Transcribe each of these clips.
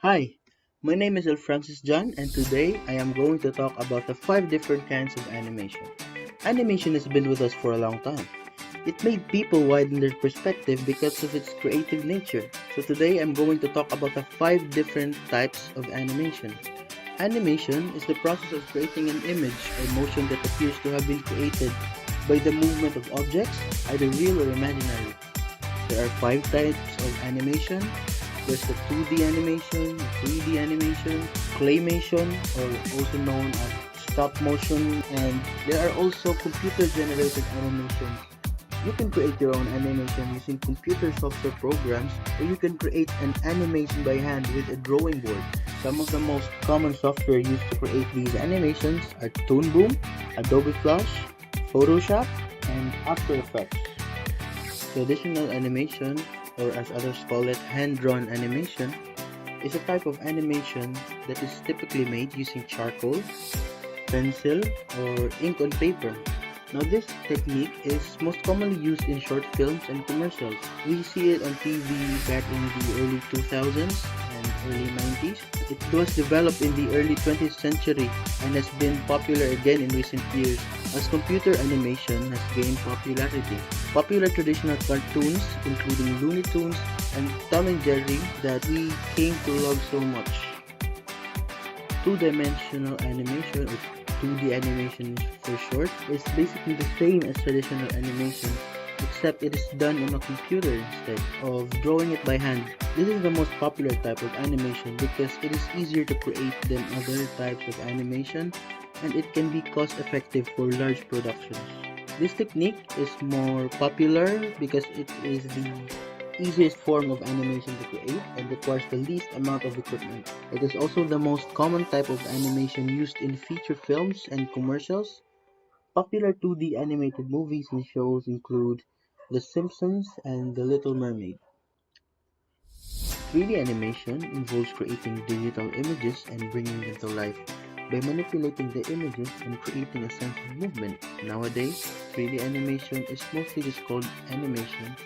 Hi, my name is El Francis John, and today I am going to talk about the 5 different kinds of animation. Animation has been with us for a long time. It made people widen their perspective because of its creative nature. So today I'm going to talk about the 5 different types of animation. Animation is the process of creating an image or motion that appears to have been created by the movement of objects, either real or imaginary. There are 5 types of animation. There's the 2D animation, 3D animation, claymation, or also known as stop motion, and there are also computer generated animations. You can create your own animation using computer software programs, or you can create an animation by hand with a drawing board. Some of the most common software used to create these animations are Toon Boom, Adobe Flash, Photoshop, and After Effects. Traditional animation, or as others call it, hand-drawn animation, is a type of animation that is typically made using charcoal, pencil, or ink on paper. Now this technique is most commonly used in short films and commercials. We see it on TV back in the early 2000s and early 90s. It was developed in the early 20th century and has been popular again in recent years as computer animation has gained popularity. Popular traditional cartoons, including Looney Tunes and Tom and Jerry, that we came to love so much. Two-dimensional animation, or 2D animation for short, is basically the same as traditional animation, except it is done on a computer instead of drawing it by hand. This is the most popular type of animation because it is easier to create than other types of animation, and it can be cost effective for large productions. This technique is more popular because it is the easiest form of animation to create and requires the least amount of equipment. It is also the most common type of animation used in feature films and commercials. Popular 2D animated movies and shows include The Simpsons and The Little Mermaid. 3D animation involves creating digital images and bringing them to life by manipulating the images and creating a sense of movement. Nowadays, 3D animation is mostly just called animation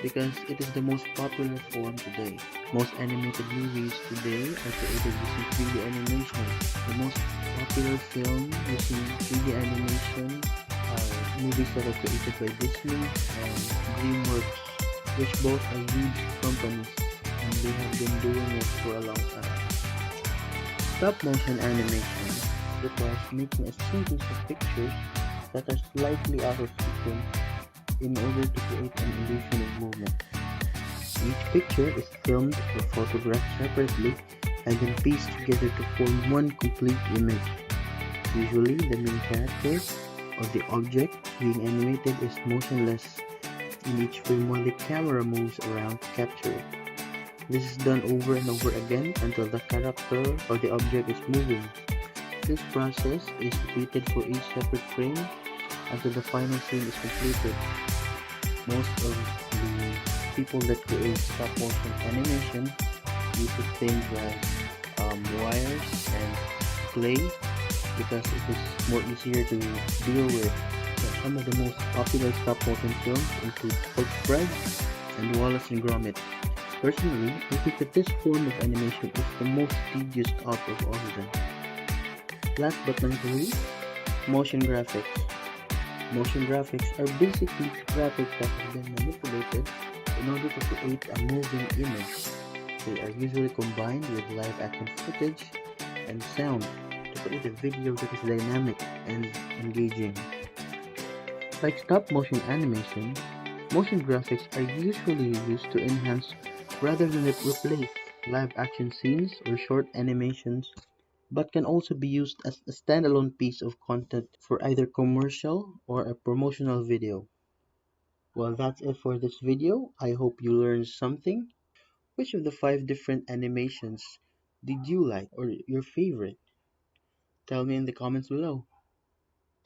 because it is the most popular form today. Most animated movies today are created using 3D animation. The most popular film using 3D animation are movies that are created by Disney and DreamWorks, which both are huge companies and they have been doing it for a long time. Stop motion animation requires making a series of pictures that are slightly out of sequence in order to create an illusion of movement. Each picture is filmed or photographed separately and then pieced together to form one complete image. Usually, the main character or the object being animated is motionless in each frame while the camera moves around to capture it. This is done over and over again until the character or the object is moving. This process is repeated for each separate frame until the final scene is completed. Most of the people that create stop motion animation use things like wires and clay because it is more easier to deal with. Some of the most popular stop motion films include Hulk Spread and Wallace and Gromit. Personally, I think that this form of animation is the most tedious out of all of them. Last but not least, motion graphics. Motion graphics are basically graphics that have been manipulated in order to create a moving image. They are usually combined with live action footage and sound to create a video that is dynamic and engaging. Like stop motion animation, motion graphics are usually used to enhance rather than replace live action scenes or short animations, but can also be used as a standalone piece of content for either commercial or a promotional video. Well, that's it for this video. I hope you learned something. Which of the 5 different animations did you like or your favorite? Tell me in the comments below.